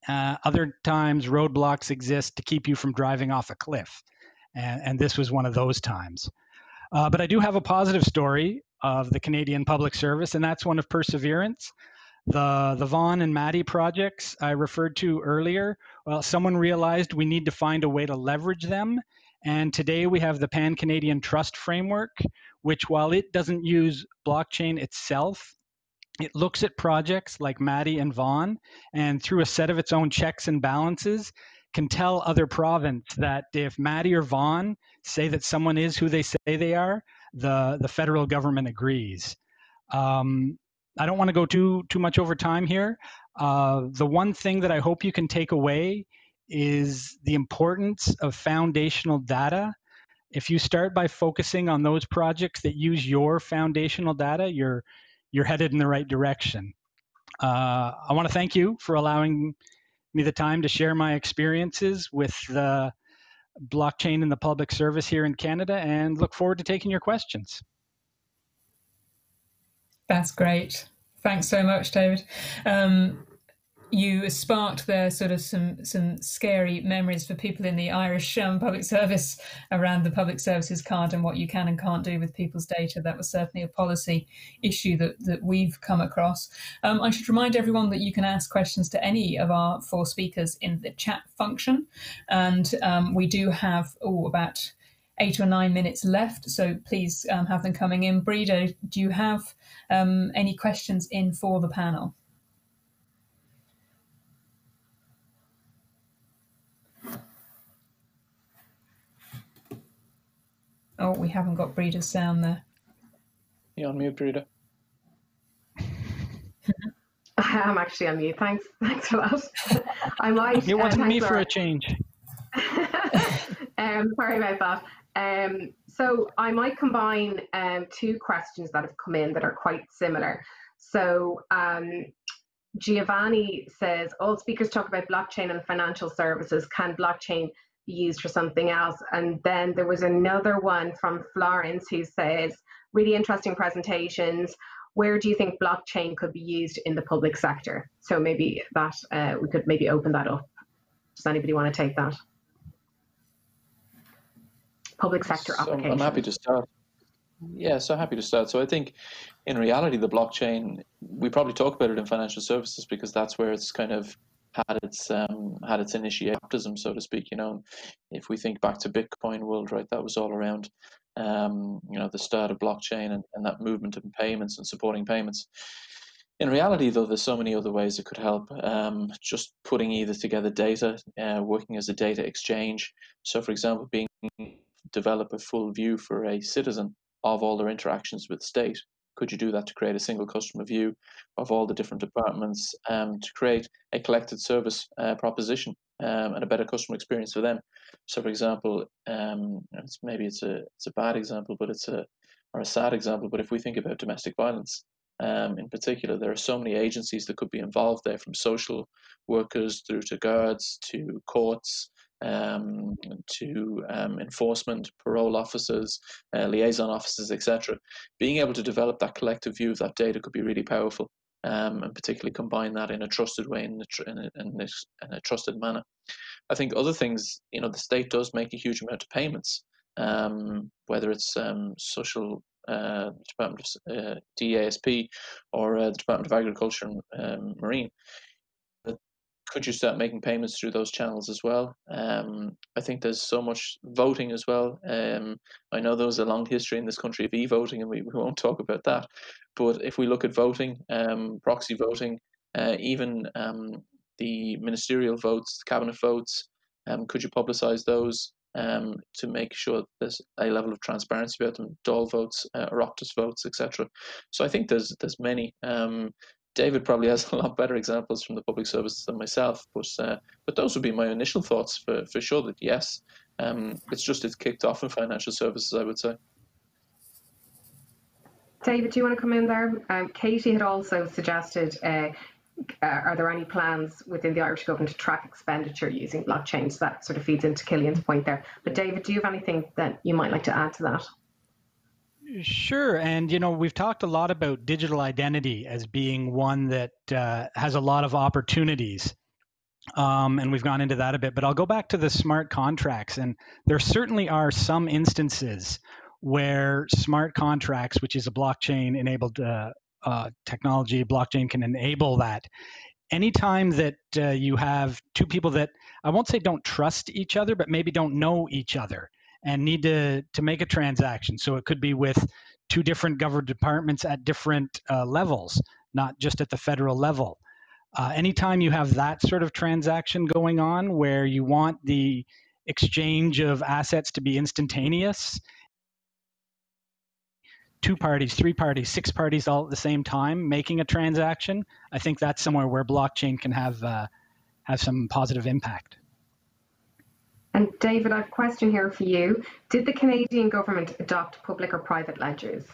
Other times roadblocks exist to keep you from driving off a cliff. And this was one of those times. But I do have a positive story of the Canadian Public Service, and that's one of perseverance. The VAUGN and MADI projects I referred to earlier, well, someone realized we need to find a way to leverage them. And today we have the Pan-Canadian Trust Framework, which, while it doesn't use blockchain itself, it looks at projects like MADI and VAUGN, and through a set of its own checks and balances, can tell other province that if MADI or VAUGN say that someone is who they say they are, the federal government agrees. I don't want to go too much over time here. The one thing that I hope you can take away is the importance of foundational data. If you start by focusing on those projects that use your foundational data, you're headed in the right direction. I want to thank you for allowing me the time to share my experiences with the blockchain in the public service here in Canada, and look forward to taking your questions. That's great. Thanks so much, David. you sparked there sort of some scary memories for people in the Irish public service around the public services card and what you can and can't do with people's data. That was certainly a policy issue that we've come across. I should remind everyone that you can ask questions to any of our 4 speakers in the chat function. And we do have about 8 or 9 minutes left, so please have them coming in. Breda, do you have any questions in for the panel? Oh, we haven't got Breda's sound there. You on mute, Breda? I'm actually on mute. Thanks for that. I might. It wasn't me for a change. Sorry about that. So I might combine 2 questions that have come in that are quite similar. So Giovanni says, all speakers talk about blockchain and financial services. Can blockchain be used for something else? And then there was another one from Florence who says, really interesting presentations. Where do you think blockchain could be used in the public sector? So maybe that we could maybe open that up. Does anybody want to take that? Public sector application. I'm happy to start. Yeah, so happy to start. So I think in reality, the blockchain, we probably talk about it in financial services because that's where it's kind of had its initial baptism, so to speak. You know, if we think back to Bitcoin world, right, that was all around you know, the start of blockchain and that movement of payments and supporting payments. In reality, though, there's so many other ways it could help. Just putting either together data, working as a data exchange. So, for example, develop a full view for a citizen of all their interactions with the state. Could you do that to create a single customer view of all the different departments, to create a collected service proposition and a better customer experience for them? So, for example, maybe it's a bad example, but or a sad example. But if we think about domestic violence in particular, there are so many agencies that could be involved there, from social workers through to guards to courts. To enforcement, parole officers, liaison officers, etc. Being able to develop that collective view of that data could be really powerful, and particularly combine that in a trusted way, in a trusted manner. I think other things, you know, the state does make a huge amount of payments, whether it's social Department of DASP or the Department of Agriculture and Marine. Could you start making payments through those channels as well? I think there's so much voting as well. I know there was a long history in this country of e-voting, and we won't talk about that. But if we look at voting, proxy voting, even the ministerial votes, cabinet votes, could you publicise those to make sure there's a level of transparency about them? Dáil votes, Oireachtas votes, etc. So I think there's many. David probably has a lot better examples from the public services than myself, but those would be my initial thoughts for sure. That yes, it's kicked off in financial services, I would say. David, do you want to come in there? Katie had also suggested, are there any plans within the Irish government to track expenditure using blockchain? So that sort of feeds into Cillian's point there. But David, do you have anything that you might like to add to that? Sure. And, you know, we've talked a lot about digital identity as being one that has a lot of opportunities. And we've gone into that a bit, but I'll go back to the smart contracts. And there certainly are some instances where smart contracts, which is a blockchain enabled technology, blockchain can enable that. Anytime that you have 2 people that, I won't say don't trust each other, but maybe don't know each other, and need to make a transaction. So it could be with 2 different government departments at different levels, not just at the federal level. Anytime you have that sort of transaction going on where you want the exchange of assets to be instantaneous, 2 parties, 3 parties, 6 parties all at the same time making a transaction, I think that's somewhere where blockchain can have some positive impact. And David, I have a question here for you. Did the Canadian government adopt public or private ledgers?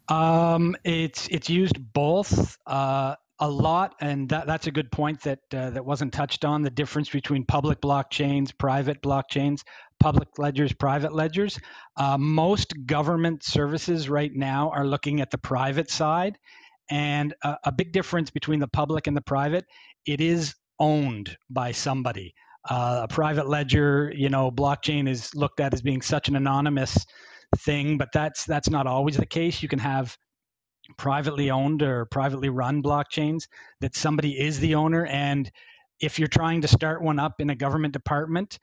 It's used both a lot, and that's a good point that wasn't touched on. The difference between public blockchains, private blockchains, public ledgers, private ledgers. Most government services right now are looking at the private side, And a big difference between the public and the private, it is owned by somebody. A private ledger, blockchain is looked at as being such an anonymous thing, but that's not always the case. You can have privately owned or privately run blockchains that somebody is the owner. And if you're trying to start one up in a government department,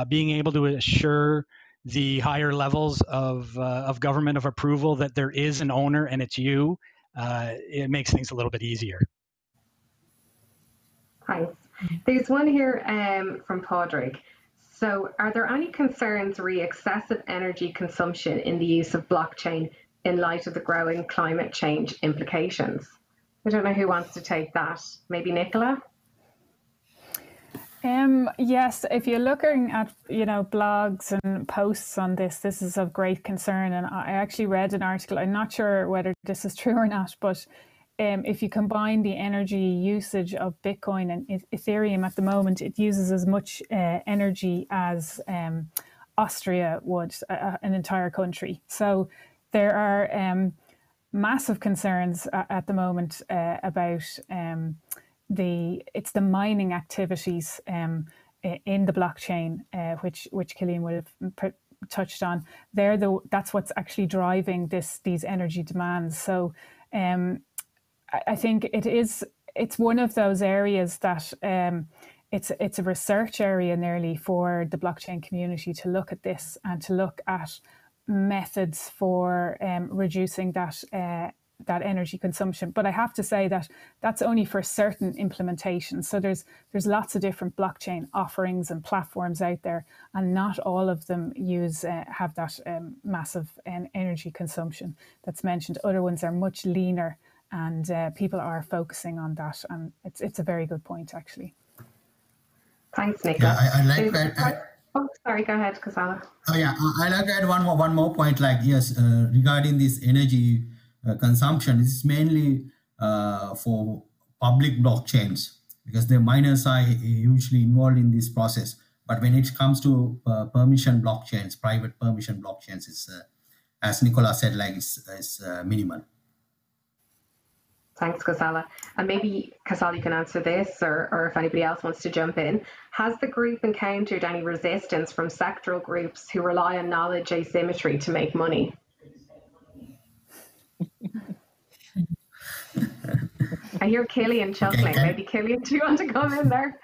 being able to assure the higher levels of government of approval that there is an owner and it's you, it makes things a little bit easier. Thanks. There's one here from Padraig. So are there any concerns re excessive energy consumption in the use of blockchain in light of the growing climate change implications? I don't know who wants to take that. Maybe Nicola? Yes, if you're looking at blogs and posts on this is of great concern. And I actually read an article. I'm not sure whether this is true or not, but if you combine the energy usage of Bitcoin and Ethereum at the moment, it uses as much energy as Austria would, an entire country. So there are massive concerns at the moment about the mining activities in the blockchain, which Cillian would have touched on. That's what's actually driving these energy demands. So I think it's one of those areas that it's a research area nearly for the blockchain community to look at this and to look at methods for reducing that energy consumption. But I have to say that that's only for certain implementations. So there's lots of different blockchain offerings and platforms out there, and not all of them have that massive energy consumption that's mentioned. Other ones are much leaner, and people are focusing on that, and it's a very good point, actually. Thanks, Nicola. Yeah, I like that. Oh, sorry, go ahead, Kosala. Oh yeah, I like to add one more point. Like, yes, regarding this energy consumption, this is mainly for public blockchains, because the miners are hugely involved in this process. But when it comes to permission blockchains, private permission blockchains, it's as Nicola said, like it's minimal. Thanks, Kosala. And maybe, Kosala, you can answer this, or if anybody else wants to jump in. Has the group encountered any resistance from sectoral groups who rely on knowledge asymmetry to make money? I hear Cillian chuckling. Okay. Maybe Cillian, do you want to come in there?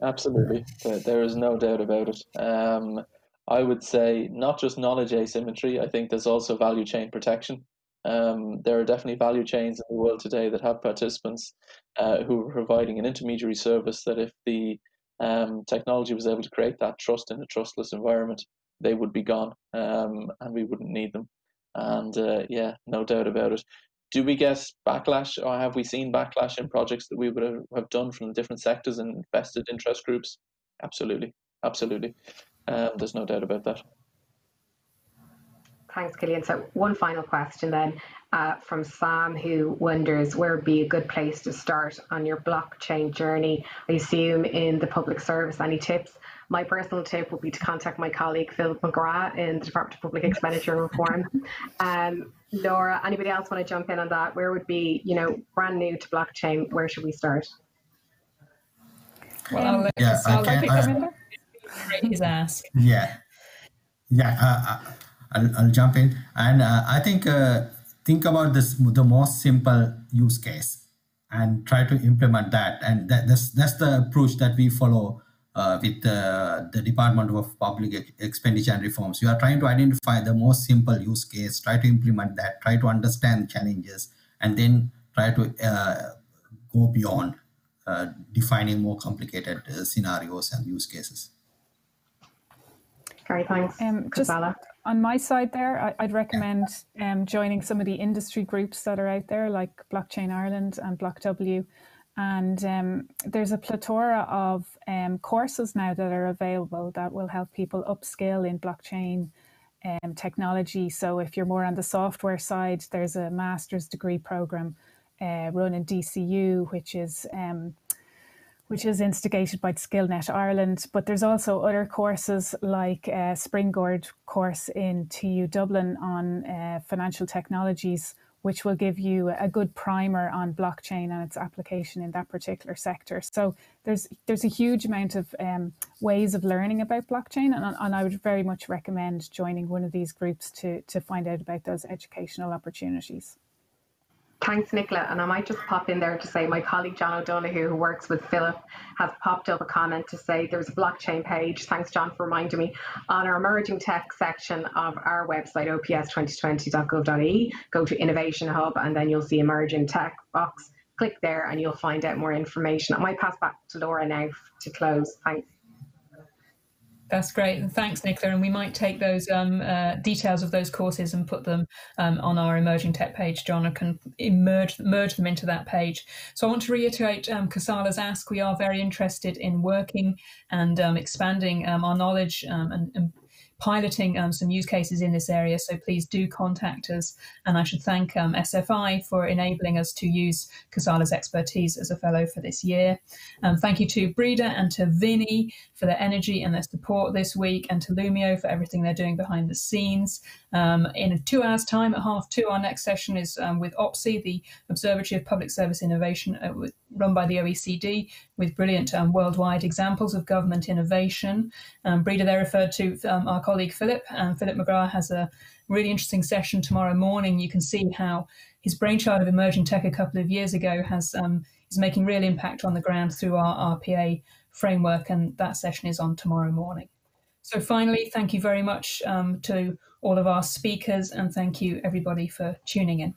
Absolutely. There is no doubt about it. I would say not just knowledge asymmetry, I think there's also value chain protection. There are definitely value chains in the world today that have participants who are providing an intermediary service that if the technology was able to create that trust in a trustless environment, they would be gone, and we wouldn't need them. And yeah, no doubt about it. Do we get backlash, or have we seen backlash in projects that we would have done from different sectors and vested interest groups? Absolutely, absolutely. There's no doubt about that. Thanks, Cillian. So one final question then from Sam, who wonders where would be a good place to start on your blockchain journey. I assume in the public service. Any tips? My personal tip would be to contact my colleague Phil McGrath in the Department of Public Expenditure and Reform. Laura, anybody else want to jump in on that? Where would be, brand new to blockchain, where should we start? Well, I'll let I come in. Please ask. I'll jump in, and I think about the most simple use case and try to implement that, and that's the approach that we follow with the Department of Public Expenditure and Reforms. We are trying to identify the most simple use case, try to implement that, try to understand challenges, and then try to go beyond defining more complicated scenarios and use cases. Great, thanks. Just on my side there, I'd recommend joining some of the industry groups that are out there, like Blockchain Ireland and BlockW. And there's a plethora of courses now that are available that will help people upskill in blockchain technology. So if you're more on the software side, there's a master's degree program run in DCU, which is instigated by SkillNet Ireland. But there's also other courses like Springboard course in TU Dublin on financial technologies, which will give you a good primer on blockchain and its application in that particular sector. So there's a huge amount of ways of learning about blockchain, and I would very much recommend joining one of these groups to find out about those educational opportunities. Thanks, Nicola. And I might just pop in there to say my colleague John O'Donoghue, who works with Philip, has popped up a comment to say there's a blockchain page, thanks John for reminding me, on our emerging tech section of our website, ops2020.gov.ie. Go to Innovation Hub and then you'll see emerging tech box. Click there and you'll find out more information. I might pass back to Laura now to close. Thanks. That's great. And thanks, Nicola. And we might take those details of those courses and put them on our emerging tech page. John can merge them into that page. So I want to reiterate Kosala's ask. We are very interested in working and expanding our knowledge and piloting some use cases in this area, so please do contact us. And I should thank SFI for enabling us to use Kosala's expertise as a fellow for this year. Thank you to Breda and to Vinny for their energy and their support this week, and to Lumio for everything they're doing behind the scenes. In 2 hours' time at 2:30, our next session is with OPSI, the Observatory of Public Service Innovation, run by the OECD, with brilliant worldwide examples of government innovation. Breda there referred to our colleague Philip, and Philip McGrath has a really interesting session tomorrow morning. You can see how his brainchild of emerging tech a couple of years ago is making real impact on the ground through our RPA framework, and that session is on tomorrow morning. So finally, thank you very much to all of our speakers, and thank you everybody for tuning in.